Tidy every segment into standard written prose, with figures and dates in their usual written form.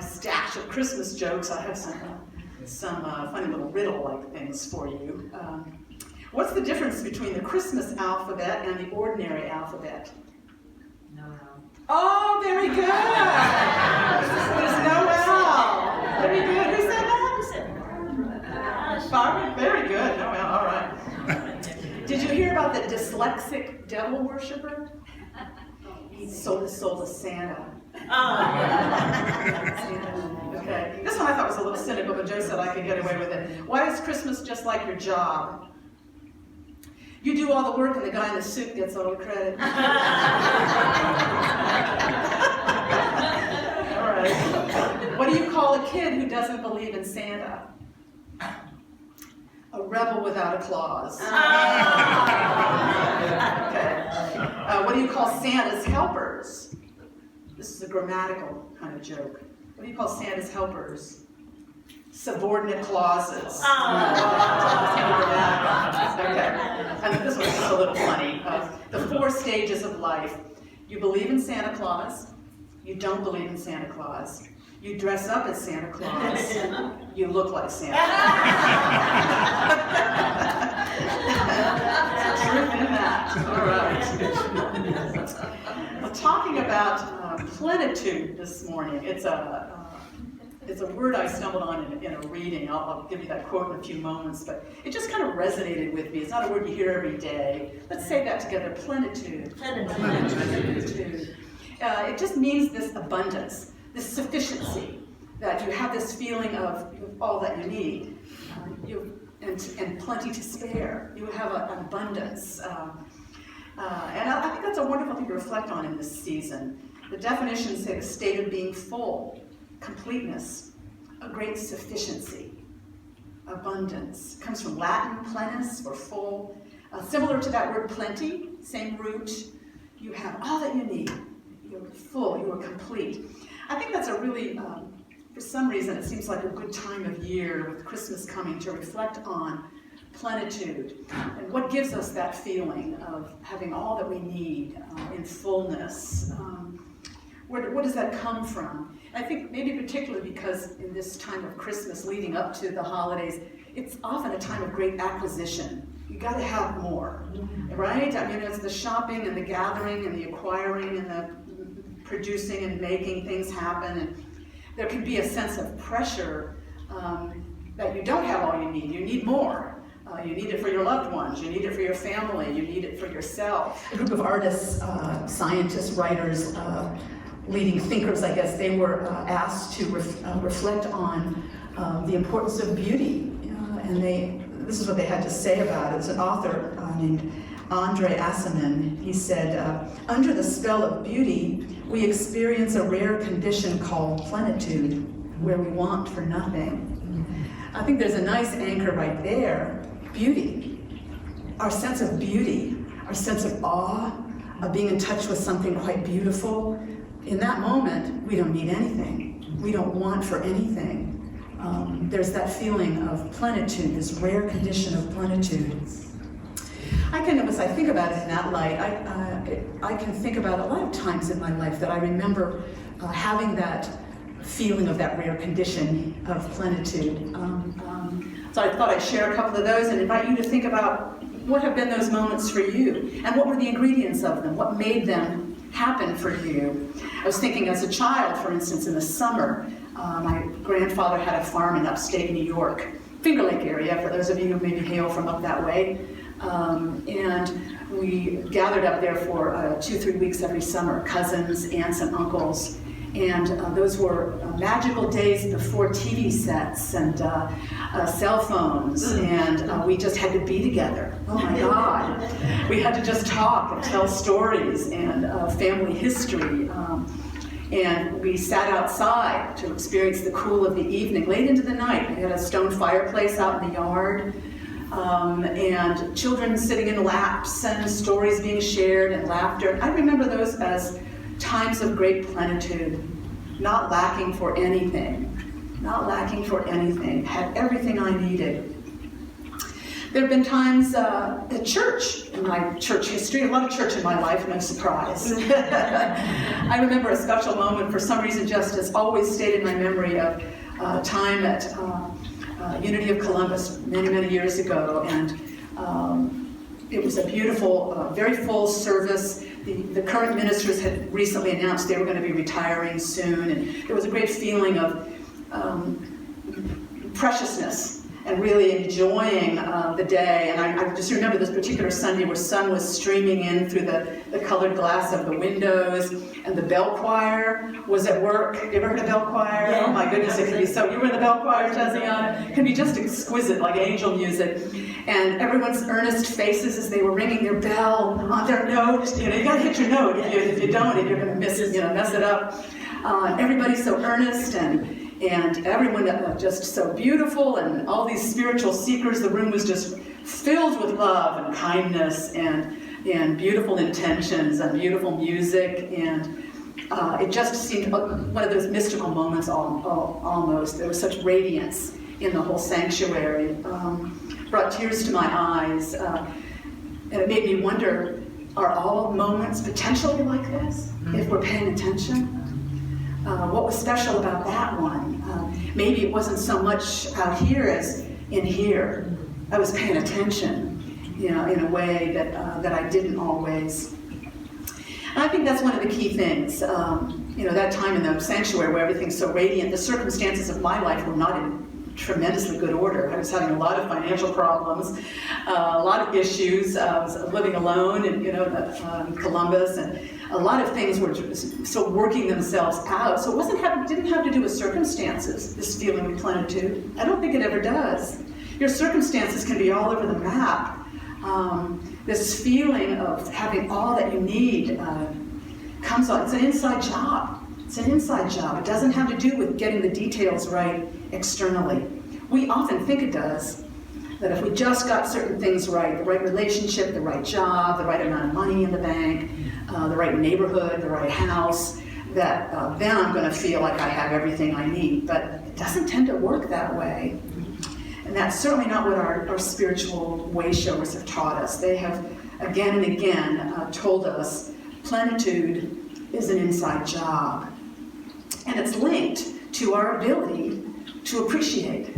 stash of Christmas jokes. I have some funny little riddle-like things for you. What's the difference between the Christmas alphabet and the ordinary alphabet? No. Oh, very good. There's no L. Very good. Who said that? Barbara. Very good. No L. All right. Did you hear about the dyslexic devil worshiper? He sold his soul to Santa. Okay. This one I thought was a little cynical, but Joe said I could get away with it. Why is Christmas just like your job? You do all the work and the guy in the suit gets all the credit. All right. What do you call a kid who doesn't believe in Santa? A rebel without a clause. Okay. What do you call Santa's helpers? This is a grammatical kind of joke. What do you call Santa's helpers? Subordinate clauses. Okay. And this one's just a little funny. The 4 stages of life. You believe in Santa Claus. You don't believe in Santa Claus. You dress up as Santa Claus. You look like Santa. There's truth in that. All right. We're talking about plenitude this morning. It's a word I stumbled on in a reading. I'll give you that quote in a few moments, but it just kind of resonated with me. It's not a word you hear every day. Let's say that together, plenitude. Plenitude. It just means this abundance, this sufficiency, that you have this feeling of all that you need, and plenty to spare. You have an abundance. And I think that's a wonderful thing to reflect on in this season. The definitions say the state of being full, completeness, a great sufficiency, abundance. It comes from Latin, plenus, or full. Similar to that word plenty, same root. You have all that you need. You're full, you are complete. I think that's a really, for some reason, it seems like a good time of year with Christmas coming to reflect on plenitude and what gives us that feeling of having all that we need in fullness. Where does that come from? I think maybe particularly because in this time of Christmas leading up to the holidays, it's often a time of great acquisition. You got to have more, right? I mean, it's the shopping and the gathering and the acquiring and the producing and making things happen. And there can be a sense of pressure that you don't have all you need. You need more. You need it for your loved ones. You need it for your family. You need it for yourself. A group of artists, scientists, writers, leading thinkers, I guess, they were asked to reflect on the importance of beauty. And this is what they had to say about it. It's an author named Andre Aciman. He said, under the spell of beauty, we experience a rare condition called plenitude, where we want for nothing. I think there's a nice anchor right there. Beauty. Our sense of beauty, our sense of awe, of being in touch with something quite beautiful. In that moment, we don't need anything. We don't want for anything. There's that feeling of plenitude, this rare condition of plenitude. As I think about it in that light, I can think about a lot of times in my life that I remember having that feeling of that rare condition of plenitude. So I thought I'd share a couple of those and invite you to think about what have been those moments for you, and what were the ingredients of them, what made them happen for you. I was thinking as a child, for instance, in the summer, my grandfather had a farm in upstate New York, Finger Lake area, for those of you who maybe hail from up that way. And we gathered up there for 2-3 weeks every summer, cousins, aunts, and uncles. And those were magical days before TV sets and cell phones, and we just had to be together. Oh my God. We had to just talk and tell stories and family history. And we sat outside to experience the cool of the evening, late into the night. We had a stone fireplace out in the yard, and children sitting in laps and stories being shared and laughter. I remember those as times of great plenitude, not lacking for anything, had everything I needed. There have been times at church, in my church history, a lot of church in my life, no surprise. I remember a special moment, for some reason, just has always stayed in my memory of time at Unity of Columbus many, many years ago, and it was a beautiful, very full service. The current ministers had recently announced they were going to be retiring soon, and there was a great feeling of preciousness and really enjoying the day. And I just remember this particular Sunday where sun was streaming in through the colored glass of the windows, and the bell choir was at work. You ever heard of bell choir? Yeah. Oh my goodness, it can be so. You were in the bell choir, Tessiana? It can be just exquisite, like angel music. And everyone's earnest faces as they were ringing their bell on their note. You know, you gotta hit your note. If you don't, you're gonna miss it, mess it up. Everybody's so earnest, and everyone just so beautiful, and all these spiritual seekers. The room was just filled with love and kindness and beautiful intentions and beautiful music, and it just seemed one of those mystical moments almost. There was such radiance in the whole sanctuary. Brought tears to my eyes, and it made me wonder, are all moments potentially like this if we're paying attention? What was special about that one? Maybe it wasn't so much out here as in here. I was paying attention, in a way that I didn't always. And I think that's one of the key things. That time in the sanctuary where everything's so radiant, the circumstances of my life were not in tremendously good order. I was having a lot of financial problems, a lot of issues. I was living alone in Columbus, and a lot of things were still working themselves out. So it didn't have to do with circumstances, this feeling of plenitude. I don't think it ever does. Your circumstances can be all over the map. This feeling of having all that you need comes on. It's an inside job. It's an inside job. It doesn't have to do with getting the details right externally. We often think it does, that if we just got certain things right, the right relationship, the right job, the right amount of money in the bank, the right neighborhood, the right house, that then I'm going to feel like I have everything I need. But it doesn't tend to work that way. And that's certainly not what our spiritual way showers have taught us. They have again and again told us plenitude is an inside job. And it's linked to our ability to appreciate.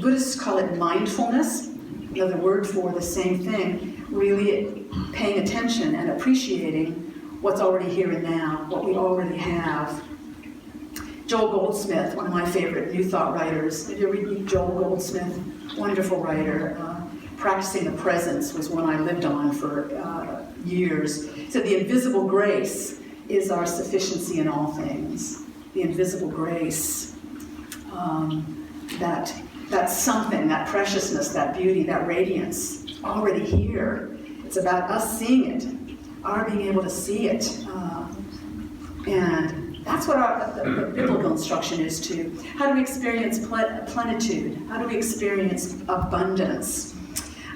Buddhists call it mindfulness, another word for the same thing, really paying attention and appreciating what's already here and now, what we already have. Joel Goldsmith, one of my favorite New Thought writers. Did you ever read Joel Goldsmith? Wonderful writer. Practicing the Presence was one I lived on for years. He said, the invisible grace is our sufficiency in all things. The invisible grace, that something, that preciousness, that beauty, that radiance, already here. It's about us seeing it, our being able to see it. And that's what the biblical instruction is too. How do we experience plenitude? How do we experience abundance?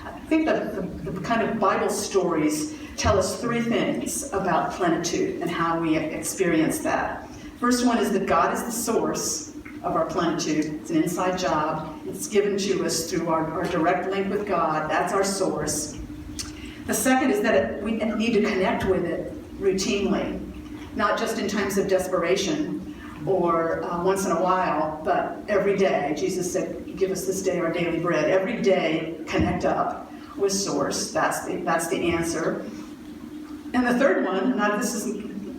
I think that the kind of Bible stories tell us three things about plenitude and how we experience that. First one is that God is the source of our plenitude. It's an inside job. It's given to us through our direct link with God. That's our source. The second is that we need to connect with it routinely, not just in times of desperation or once in a while, but every day. Jesus said, give us this day our daily bread. Every day, connect up with Source. That's the answer. And the third one, now this is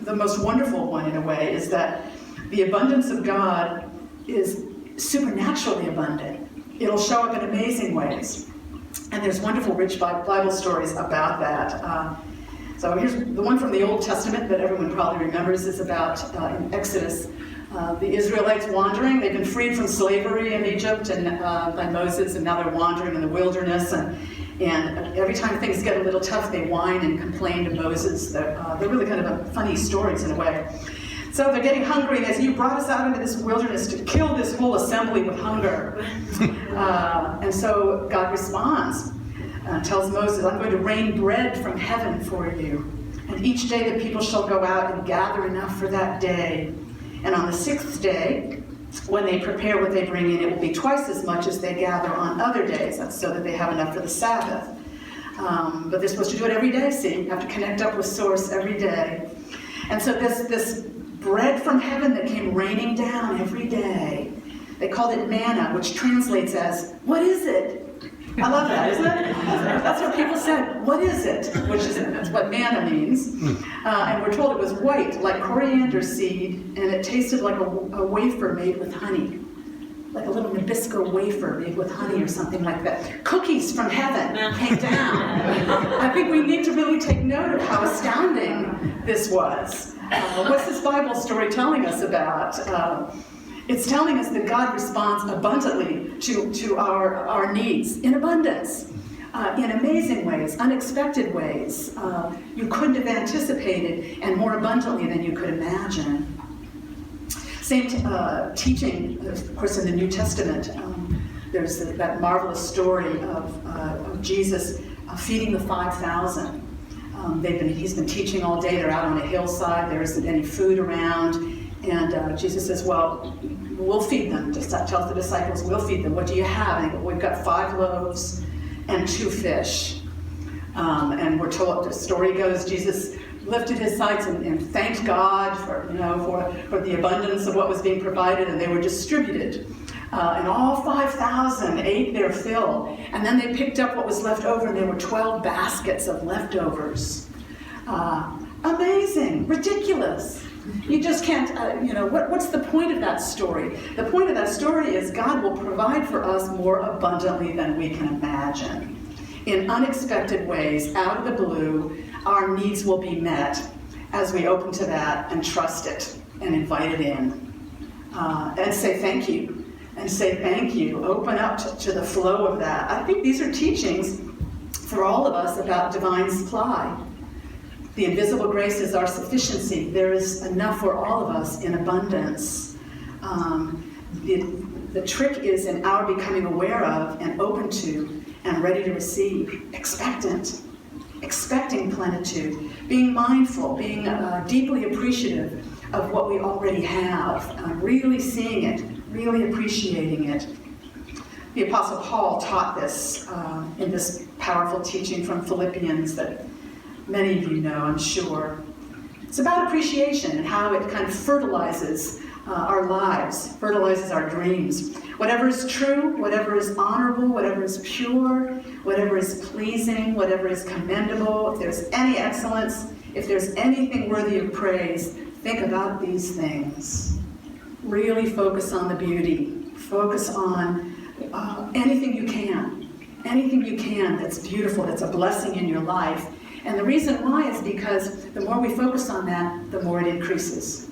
the most wonderful one in a way, is that the abundance of God is supernaturally abundant. It'll show up in amazing ways. And there's wonderful, rich Bible stories about that. So here's the one from the Old Testament that everyone probably remembers, is about in Exodus, the Israelites wandering. They've been freed from slavery in Egypt and by Moses, and now they're wandering in the wilderness. And every time things get a little tough, they whine and complain to Moses. They're really kind of funny stories in a way. So they're getting hungry, and they say, you brought us out into this wilderness to kill this whole assembly with hunger. And so God responds, tells Moses, I'm going to rain bread from heaven for you. And each day the people shall go out and gather enough for that day. And on the sixth day, when they prepare what they bring in, it will be twice as much as they gather on other days. That's so that they have enough for the Sabbath. But they're supposed to do it every day, see? You have to connect up with Source every day. And so this bread from heaven that came raining down every day, they called it manna, which translates as, what is it? I love that, isn't it? That's what people said. What is it? That's what manna means. And we're told it was white, like coriander seed, and it tasted like a wafer made with honey. Like a little Nabisco wafer made with honey or something like that. Cookies from heaven came down. I think we need to really take note of how astounding this was. What's this Bible story telling us about? It's telling us that God responds abundantly to our needs, in abundance, in amazing ways, unexpected ways. You couldn't have anticipated, and more abundantly than you could imagine. Same teaching, of course, in the New Testament. There's that marvelous story of Jesus feeding the 5,000. He's been teaching all day. They're out on a hillside. There isn't any food around. And Jesus says, well, we'll feed them. Just tells the disciples, we'll feed them. What do you have? And they go, we've got 5 loaves and 2 fish. And we're told, the story goes, Jesus lifted his sights and thanked God for the abundance of what was being provided, and they were distributed. And all 5,000 ate their fill. And then they picked up what was left over, and there were 12 baskets of leftovers. Amazing, ridiculous. You just can't, what's the point of that story? The point of that story is God will provide for us more abundantly than we can imagine. In unexpected ways, out of the blue, our needs will be met as we open to that and trust it and invite it in. And say thank you. And say thank you. Open up to the flow of that. I think these are teachings for all of us about divine supply. The invisible grace is our sufficiency. There is enough for all of us in abundance. The trick is in our becoming aware of and open to and ready to receive, expecting plenitude, being mindful, being deeply appreciative of what we already have, really seeing it, really appreciating it. The Apostle Paul taught this in this powerful teaching from Philippians that many of you know, I'm sure. It's about appreciation and how it kind of fertilizes our lives, fertilizes our dreams. Whatever is true, whatever is honorable, whatever is pure, whatever is pleasing, whatever is commendable, if there's any excellence, if there's anything worthy of praise, think about these things. Really focus on the beauty. Focus on anything you can that's beautiful, that's a blessing in your life. And the reason why is because the more we focus on that, the more it increases.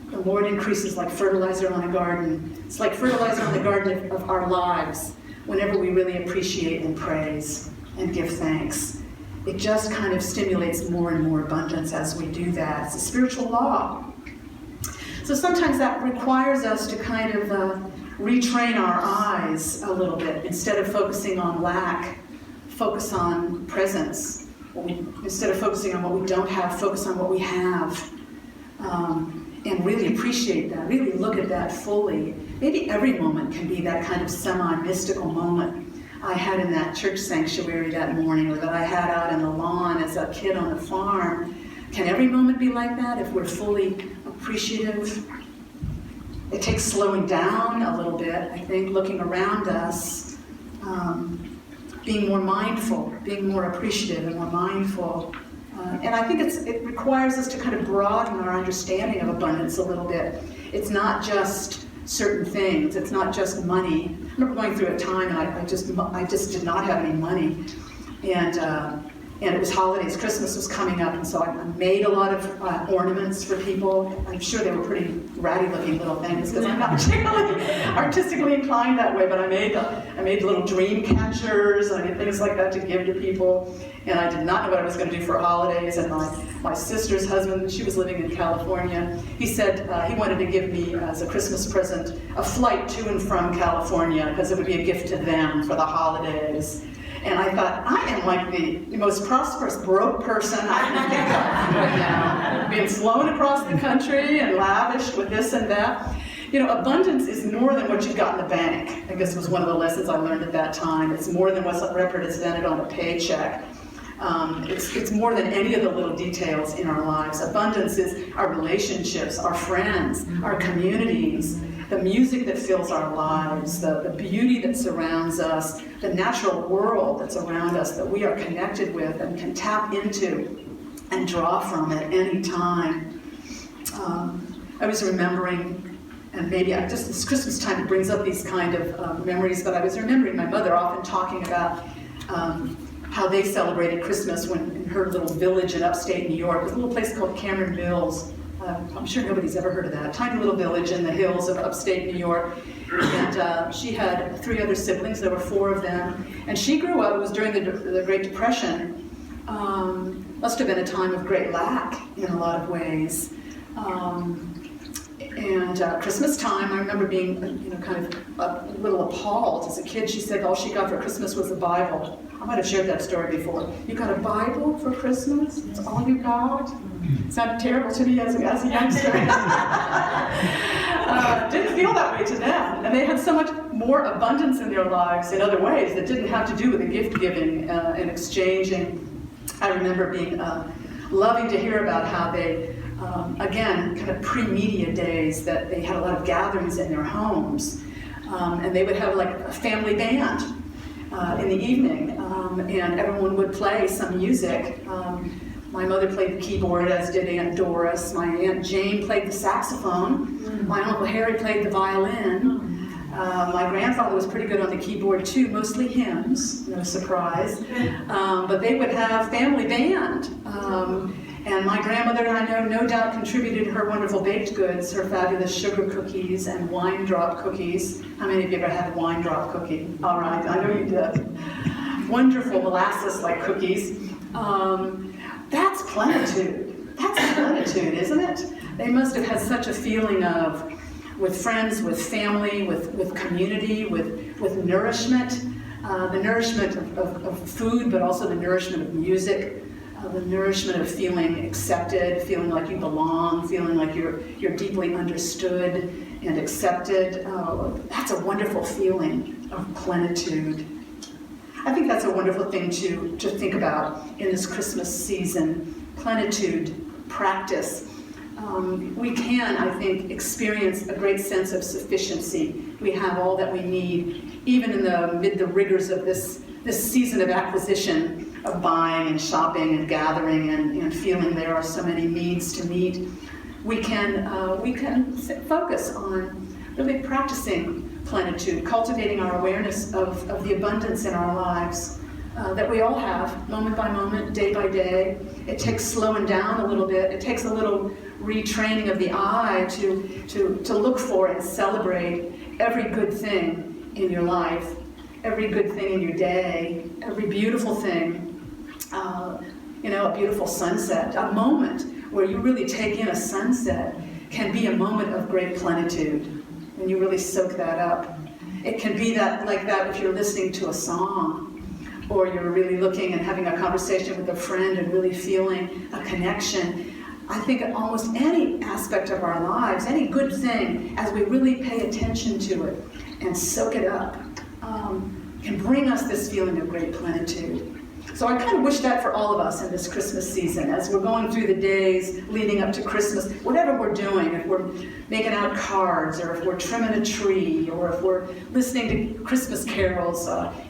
The more it increases, like fertilizer on a garden. It's like fertilizer on the garden of our lives whenever we really appreciate and praise and give thanks. It just kind of stimulates more and more abundance as we do that. It's a spiritual law. So sometimes that requires us to kind of retrain our eyes a little bit. Instead of focusing on lack, focus on presence. Instead of focusing on what we don't have, focus on what we have. And really appreciate that, really look at that fully. Maybe every moment can be that kind of semi-mystical moment I had in that church sanctuary that morning, or that I had out in the lawn as a kid on the farm. Can every moment be like that if we're fully appreciative? It takes slowing down a little bit, I think, looking around us, being more mindful, being more appreciative and more mindful. And I think it requires us to kind of broaden our understanding of abundance a little bit. It's not just certain things. It's not just money. I remember going through a time and I just did not have any money. And it was holidays. Christmas was coming up, and so I made a lot of ornaments for people. I'm sure they were pretty ratty-looking little things because I'm not particularly artistically inclined that way. But I made little dream catchers. I made things like that to give to people. And I did not know what I was going to do for holidays. And my sister's husband, she was living in California. He said he wanted to give me as a Christmas present a flight to and from California because it would be a gift to them for the holidays. And I thought, I am like the most prosperous broke person I can think of right now. Being flown across the country and lavished with this and that. You know, abundance is more than what you've got in the bank, I guess was one of the lessons I learned at that time. It's more than what's represented on a paycheck. It's more than any of the little details in our lives. Abundance is our relationships, our friends, our communities, the music that fills our lives, the beauty that surrounds us, the natural world that's around us that we are connected with and can tap into and draw from at any time. I was remembering, and maybe just this Christmas time it brings up these kind of memories, but I was remembering my mother often talking about how they celebrated Christmas in her little village in upstate New York. There's a little place called Cameron Mills. I'm sure nobody's ever heard of that. Tiny little village in the hills of upstate New York. And she had 3 other siblings. There were 4 of them. And she grew up, it was during the Great Depression. Must have been a time of great lack in a lot of ways. Christmas time, I remember being, kind of a little appalled as a kid. She said all she got for Christmas was a Bible. I might have shared that story before. You got a Bible for Christmas? That's all you got? It sounded terrible to me as a youngster. Didn't feel that way to them. And they had so much more abundance in their lives in other ways that didn't have to do with the gift giving and exchanging. I remember being loving to hear about how they, again, kind of pre-media days, that they had a lot of gatherings in their homes. And they would have like a family band in the evening, and everyone would play some music. My mother played the keyboard, as did Aunt Doris. My Aunt Jane played the saxophone. My Uncle Harry played the violin. My grandfather was pretty good on the keyboard too, mostly hymns, no surprise. But they would have family band. And my grandmother, I know, no doubt contributed her wonderful baked goods, her fabulous sugar cookies and wine drop cookies. How many of you ever had a wine drop cookie? All right, I know you did. Wonderful molasses-like cookies. That's plenitude. That's plenitude, isn't it? They must have had such a feeling of, with friends, with family, with community, with nourishment. The nourishment of food, but also the nourishment of music. The nourishment of feeling accepted, feeling like you belong, feeling like you're deeply understood and accepted. That's a wonderful feeling of plenitude. I think that's a wonderful thing to think about in this Christmas season. Plenitude, practice. We can, I think, experience a great sense of sufficiency. We have all that we need, even amid the rigors of this season of acquisition, of buying and shopping and gathering and feeling there are so many needs to meet. We can focus on really practicing plenitude, cultivating our awareness of the abundance in our lives that we all have, moment by moment, day by day. It takes slowing down a little bit. It takes a little retraining of the eye to look for and celebrate every good thing in your life, every good thing in your day, every beautiful thing. A beautiful sunset, a moment where you really take in a sunset can be a moment of great plenitude when you really soak that up. It can be like that if you're listening to a song, or you're really looking and having a conversation with a friend and really feeling a connection. I think almost any aspect of our lives, any good thing, as we really pay attention to it and soak it up, can bring us this feeling of great plenitude. So I kind of wish that for all of us in this Christmas season, as we're going through the days leading up to Christmas, whatever we're doing, if we're making out cards, or if we're trimming a tree, or if we're listening to Christmas carols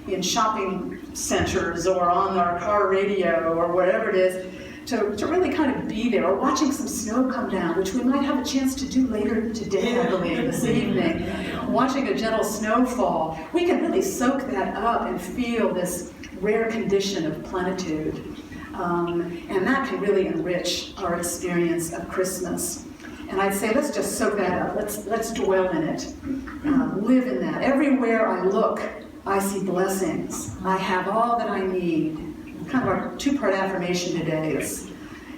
in shopping centers, or on our car radio, or whatever it is, to really kind of be there, or watching some snow come down, which we might have a chance to do later today, I believe, this evening. Watching a gentle snowfall, we can really soak that up and feel this rare condition of plenitude. And that can really enrich our experience of Christmas. And I'd say let's just soak that up. Let's dwell in it. Live in that. Everywhere I look, I see blessings. I have all that I need. Kind of our 2-part affirmation today is,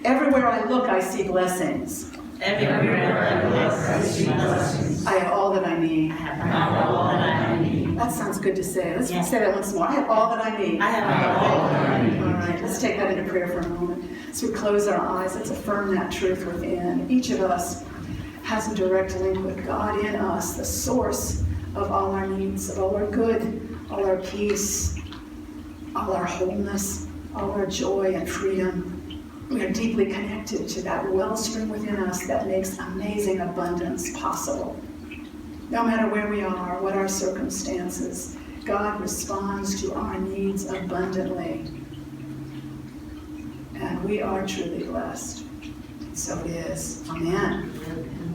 everywhere I look, I see blessings. Everywhere I look, I see blessings. I have all that I need. I have all that I need. That sounds good to say. Let's say that once more. I have all that I need. I have all that I need. All right, let's take that into prayer for a moment. As we close our eyes, let's affirm that truth within. Each of us has a direct link with God in us, the source of all our needs, of all our good, all our peace, all our wholeness, all our joy and freedom. We are deeply connected to that wellspring within us that makes amazing abundance possible. No matter where we are, what our circumstances, God responds to our needs abundantly. And we are truly blessed. So it is. Amen.